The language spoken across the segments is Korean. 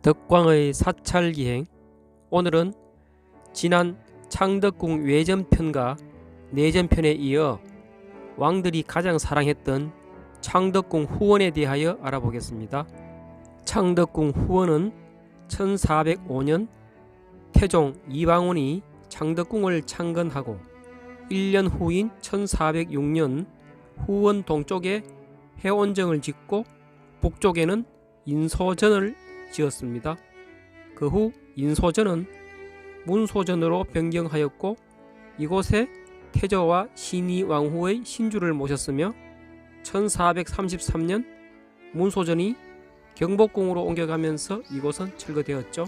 덕광의 사찰기행. 오늘은 지난 창덕궁 외전편과 내전편에 이어 왕들이 가장 사랑했던 창덕궁 후원에 대하여 알아보겠습니다. 창덕궁 후원은 1405년 태종 이방원이 창덕궁을 창건하고 1년 후인 1406년 후원 동쪽에 해원정을 짓고 북쪽에는 인소전을 지었습니다. 그 후 인소전은 문소전으로 변경하였고 이곳에 태조와 신의왕후의 신주를 모셨으며 1433년 문소전이 경복궁으로 옮겨가면서 이곳은 철거되었죠.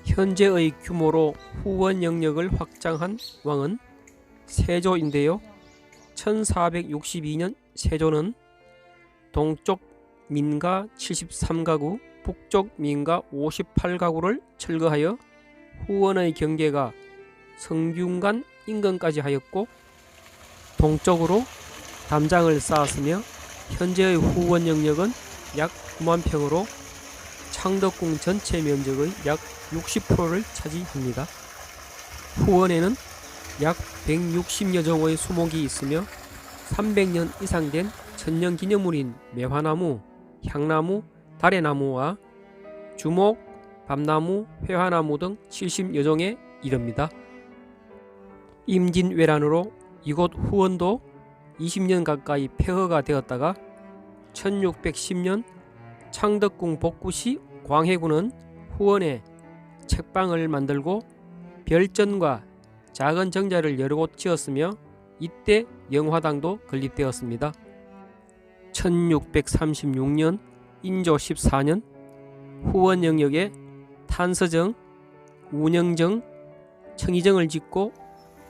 현재의 규모로 후원 영역을 확장한 왕은 세조인데요. 1462년 세조는 동쪽 민가 73가구, 북쪽 민가 58가구를 철거하여 후원의 경계가 성균관 인근까지 하였고 동쪽으로 담장을 쌓았으며 현재의 후원 영역은 약 9만 평으로 창덕궁 전체 면적의 약 60%를 차지합니다. 후원에는 약 160여 종의 수목이 있으며 300년 이상 된 천년기념물인 매화나무, 향나무, 다래나무와 주목, 밤나무, 회화나무 등 70여 종에 이릅니다. 임진왜란으로 이곳 후원도 20년 가까이 폐허가 되었다가 1610년 창덕궁 복구 시 광해군은 후원에 책방을 만들고 별전과 작은 정자를 여러 곳 지었으며 이때 영화당도 건립되었습니다. 1636년 인조 14년 후원 영역에 탄서정, 운영정, 청의정을 짓고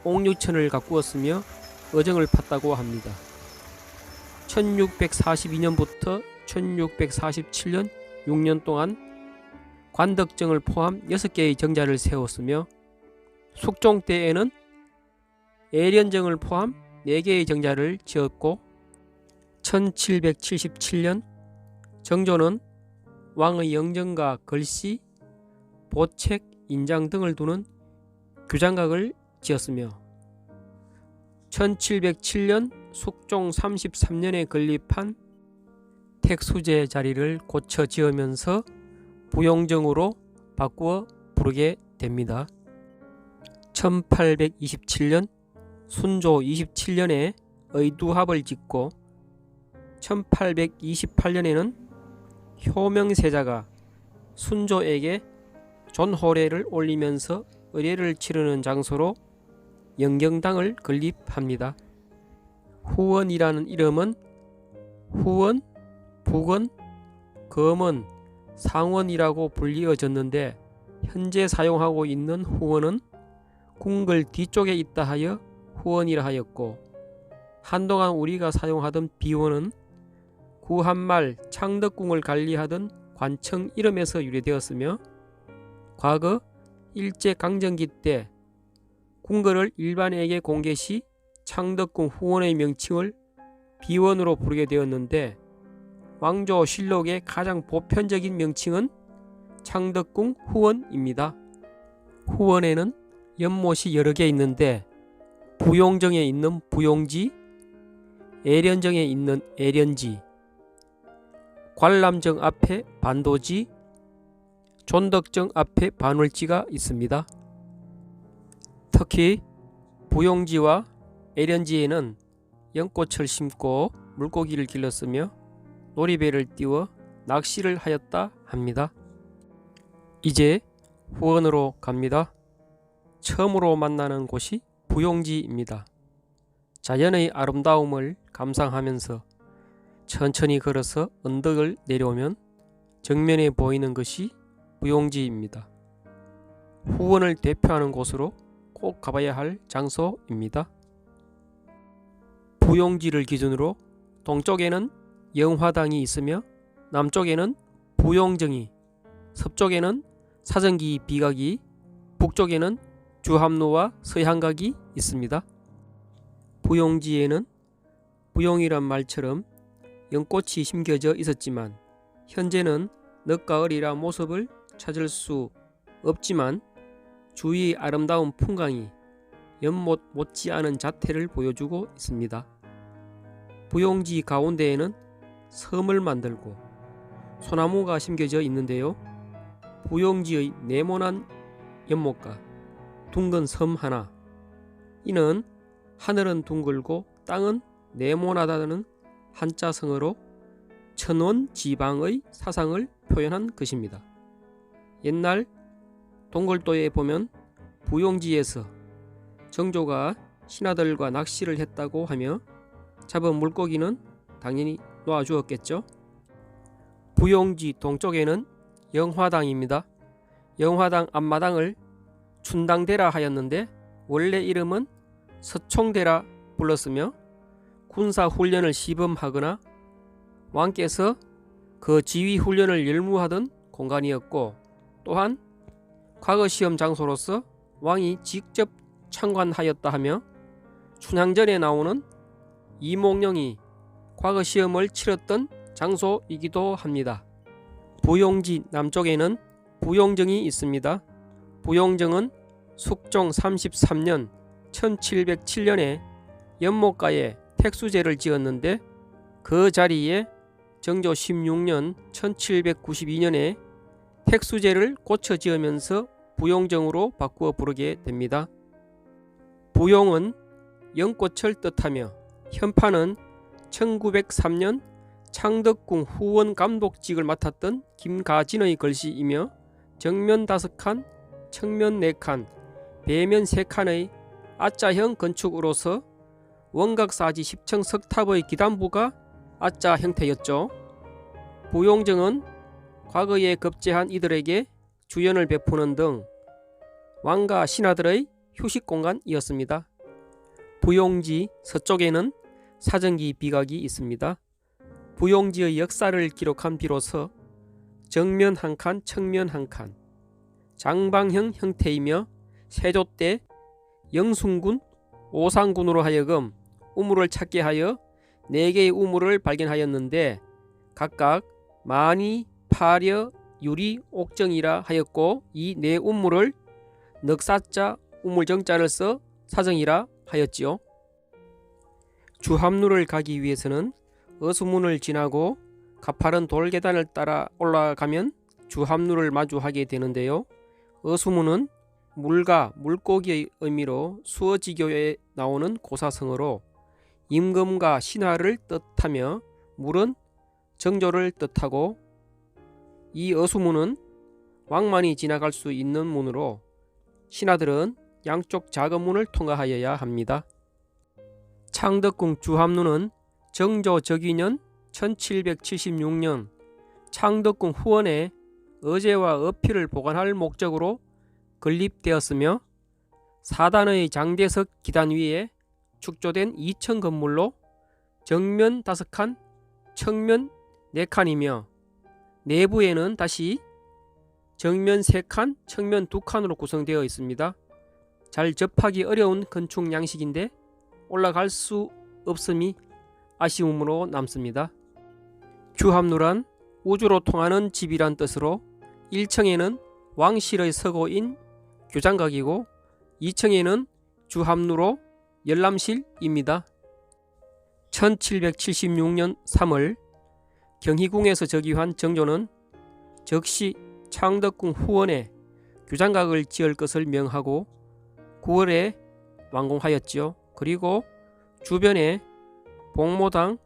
옥류천을 가꾸었으며 어정을 팠다고 합니다. 1642년부터 1647년 6년 동안 관덕정을 포함 6개의 정자를 세웠으며 숙종 때에는 애련정을 포함 4개의 정자를 지었고 1777년 정조는 왕의 영정과 글씨, 보책, 인장 등을 두는 규장각을 지었으며 1707년 숙종 33년에 건립한 택수제 자리를 고쳐 지으면서 부용정으로 바꾸어 부르게 됩니다. 1827년 순조 27년에 의두합을 짓고 1828년에는 효명세자가 순조에게 존호례를 올리면서 의례를 치르는 장소로 영경당을 건립합니다. 후원이라는 이름은 후원, 북원, 검원, 상원이라고 불리어졌는데 현재 사용하고 있는 후원은 궁궐 뒤쪽에 있다 하여 후원이라 하였고 한동안 우리가 사용하던 비원은 구한말 창덕궁을 관리하던 관청 이름에서 유래되었으며 과거 일제강점기 때 궁궐을 일반에게 공개 시 창덕궁 후원의 명칭을 비원으로 부르게 되었는데 왕조실록의 가장 보편적인 명칭은 창덕궁 후원입니다. 후원에는 연못이 여러 개 있는데 부용정에 있는 부용지, 애련정에 있는 애련지, 관람정 앞에 반도지, 존덕정 앞에 반월지가 있습니다. 특히 부용지와 애련지에는 연꽃을 심고 물고기를 길렀으며 놀이배를 띄워 낚시를 하였다 합니다. 이제 후원으로 갑니다. 처음으로 만나는 곳이 부용지입니다. 자연의 아름다움을 감상하면서 천천히 걸어서 언덕을 내려오면 정면에 보이는 것이 부용지입니다. 후원을 대표하는 곳으로 꼭 가봐야 할 장소입니다. 부용지를 기준으로 동쪽에는 영화당이 있으며 남쪽에는 부용정이, 서쪽에는 사정기 비각이, 북쪽에는 주합로와 서향각이 있습니다. 부용지에는 부용이란 말처럼 연꽃이 심겨져 있었지만 현재는 늦가 을이라 모습을 찾을 수 없지만 주위의 아름다운 풍광이 연못 못지않은 자태를 보여주고 있습니다. 부용지 가운데에는 섬을 만들고 소나무가 심겨져 있는데요. 부용지의 네모난 연못과 둥근 섬 하나, 이는 하늘은 둥글고 땅은 네모나다는 한자성어로 천원지방의 사상을 표현한 것입니다. 옛날 동굴도에 보면 부용지에서 정조가 신하들과 낚시를 했다고 하며 잡은 물고기는 당연히 놓아주었겠죠. 부용지 동쪽에는 영화당입니다. 영화당 앞마당을 춘당대라 하였는데 원래 이름은 서총대라 불렀으며 군사훈련을 시범하거나 왕께서 그 지휘훈련을 열무하던 공간이었고, 또한 과거 시험 장소로서 왕이 직접 참관하였다 하며 춘향전에 나오는 이몽룡이 과거 시험을 치렀던 장소이기도 합니다. 부용지 남쪽에는 부용정이 있습니다. 부용정은 숙종 33년 1707년에 연못가에 택수제를 지었는데 그 자리에 정조 16년 1792년에 택수제를 고쳐 지으면서 부용정으로 바꾸어 부르게 됩니다. 부용은 연꽃을 뜻하며 현판은 1903년 창덕궁 후원 감독직을 맡았던 김가진의 글씨이며 정면 5칸, 측면 4칸, 배면 3칸의 아자형 건축으로서 원각사지 10층 석탑의 기단부가 아자 형태였죠. 부용정은 과거에 급제한 이들에게 주연을 베푸는 등 왕과 신하들의 휴식 공간이었습니다. 부용지 서쪽에는 사정기 비각이 있습니다. 부용지의 역사를 기록한 비로소 정면 1칸, 측면 1칸, 장방형 형태이며 세조 때 영순군, 오상군으로 하여금 우물을 찾게 하여 4개의 우물을 발견하였는데 각각 만이, 파려, 유리, 옥정이라 하였고 이 4우물을 넉사자, 우물정자를 써 사정이라 하였지요. 주합루를 가기 위해서는 어수문을 지나고 가파른 돌계단을 따라 올라가면 주합루를 마주하게 되는데요. 어수문은 물과 물고기의 의미로 수어지교에 나오는 고사성어로 임금과 신하를 뜻하며 물은 정조를 뜻하고, 이 어수문은 왕만이 지나갈 수 있는 문으로 신하들은 양쪽 작은 문을 통과하여야 합니다. 창덕궁 주합루는 정조 적위년 1776년 창덕궁 후원에 어제와 어필을 보관할 목적으로 건립되었으며 4단의 장대석 기단 위에 축조된 2층 건물로 정면 5칸, 측면 4칸이며 내부에는 다시 정면 3칸, 측면 2칸으로 구성되어 있습니다. 잘 접하기 어려운 건축 양식인데 올라갈 수 없음이 아쉬움으로 남습니다. 주합루란 우주로 통하는 집이란 뜻으로 1층에는 왕실의 서고인 교장각이고 2층에는 주합루로 열람실입니다. 1776년 3월 경희궁에서 즉위한 정조는 즉시 창덕궁 후원에 규장각을 지을 것을 명하고 9월에 완공하였지요. 그리고 주변에 복모당,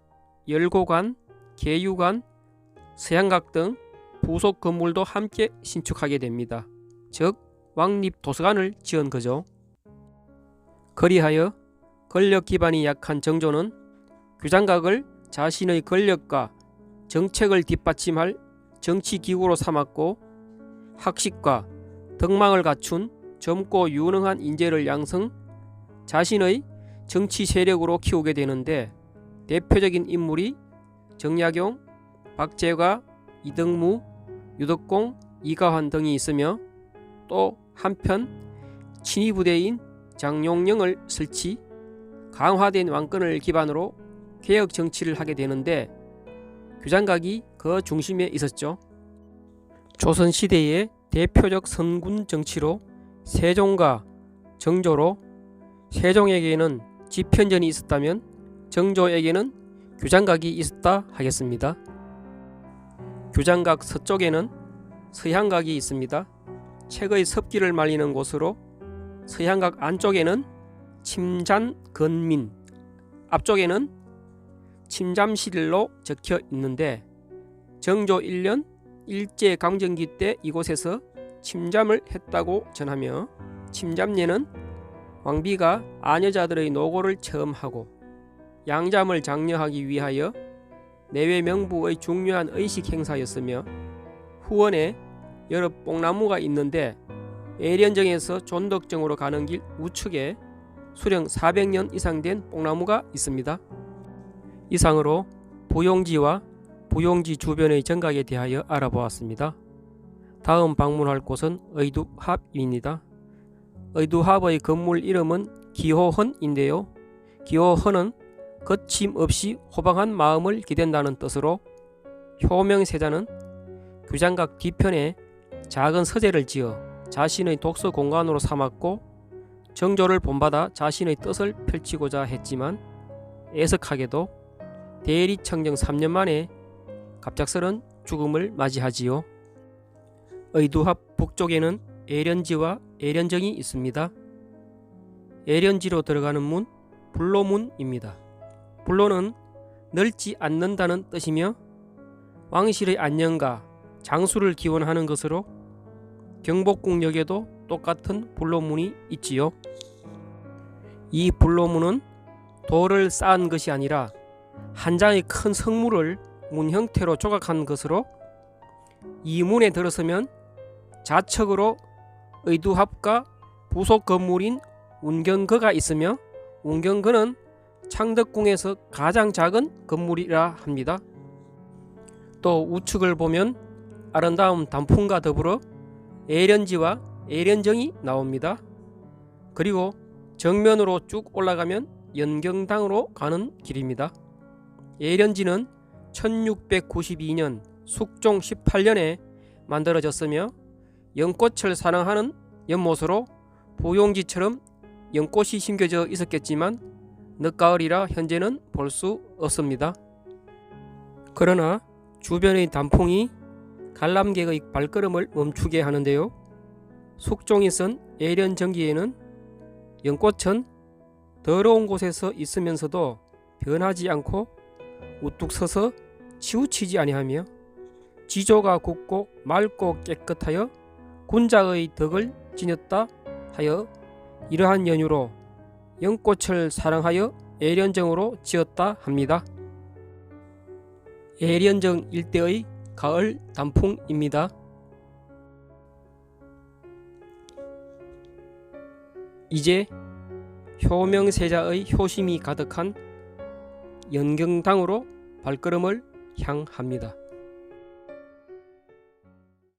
열고관, 계유관, 서양각 등 부속 건물도 함께 신축하게 됩니다. 즉 왕립도서관을 지은 거죠. 그리하여 권력 기반이 약한 정조는 규장각을 자신의 권력과 정책을 뒷받침할 정치기구로 삼았고 학식과 덕망을 갖춘 젊고 유능한 인재를 양성, 자신의 정치 세력으로 키우게 되는데 대표적인 인물이 정약용, 박재과, 이덕무, 유덕공, 이가환 등이 있으며 또 한편 친위 부대인 장용령을 설치, 강화된 왕권을 기반으로 개혁 정치를 하게 되는데 규장각이 그 중심에 있었죠. 조선시대의 대표적 선군 정치로 세종과 정조로 세종에게는 집현전이 있었다면 정조에게는 규장각이 있었다 하겠습니다. 규장각 서쪽에는 서향각이 있습니다. 책의 섭기를 말리는 곳으로 서향각 안쪽에는 침잠건민, 앞쪽에는 침잠실로 적혀 있는데 정조 1년 일제강점기 때 이곳에서 침잠을 했다고 전하며 침잠례는 왕비가 아녀자들의 노고를 체험하고 양잠을 장려하기 위하여 내외 명부의 중요한 의식 행사였으며 후원에 여러 뽕나무가 있는데 애련정에서 존덕정으로 가는 길 우측에 수령 400년 이상 된 뽕나무가 있습니다. 이상으로 부용지와 부용지 주변의 정각에 대하여 알아보았습니다. 다음 방문할 곳은 의두합입니다. 의두합의 건물 이름은 기호헌인데요. 기호헌은 거침없이 호방한 마음을 기댄다는 뜻으로 효명세자는 규장각 뒤편에 작은 서재를 지어 자신의 독서 공간으로 삼았고 정조를 본받아 자신의 뜻을 펼치고자 했지만 애석하게도 대리청정 3년 만에 갑작스런 죽음을 맞이하지요. 의두합 북쪽에는 애련지와 애련정이 있습니다. 애련지로 들어가는 문, 불로문입니다. 불로는 넓지 않는다는 뜻이며 왕실의 안녕과 장수를 기원하는 것으로 경복궁역에도 똑같은 불로문이 있지요. 이 불로문은 돌을 쌓은 것이 아니라 한 장의 큰 성물을 문 형태로 조각한 것으로 이 문에 들어서면 좌측으로 의두합과 부속 건물인 운경거가 있으며 운경거는 창덕궁에서 가장 작은 건물이라 합니다. 또 우측을 보면 아름다운 단풍과 더불어 애련지와 애련정이 나옵니다. 그리고 정면으로 쭉 올라가면 연경당으로 가는 길입니다. 애련지는 1692년 숙종 18년에 만들어졌으며 연꽃을 사랑하는 연못으로 부용지처럼 연꽃이 심겨져 있었겠지만 늦가을이라 현재는 볼 수 없습니다. 그러나 주변의 단풍이 관람객의 발걸음을 멈추게 하는데요. 숙종이 쓴 애련정기에는 연꽃은 더러운 곳에서 있으면서도 변하지 않고 우뚝 서서 치우치지 아니하며 지조가 굳고 맑고 깨끗하여 군자의 덕을 지녔다 하여 이러한 연유로 연꽃을 사랑하여 애련정으로 지었다 합니다. 애련정 일대의 가을 단풍입니다. 이제 효명세자의 효심이 가득한 연경당으로 발걸음을 향합니다.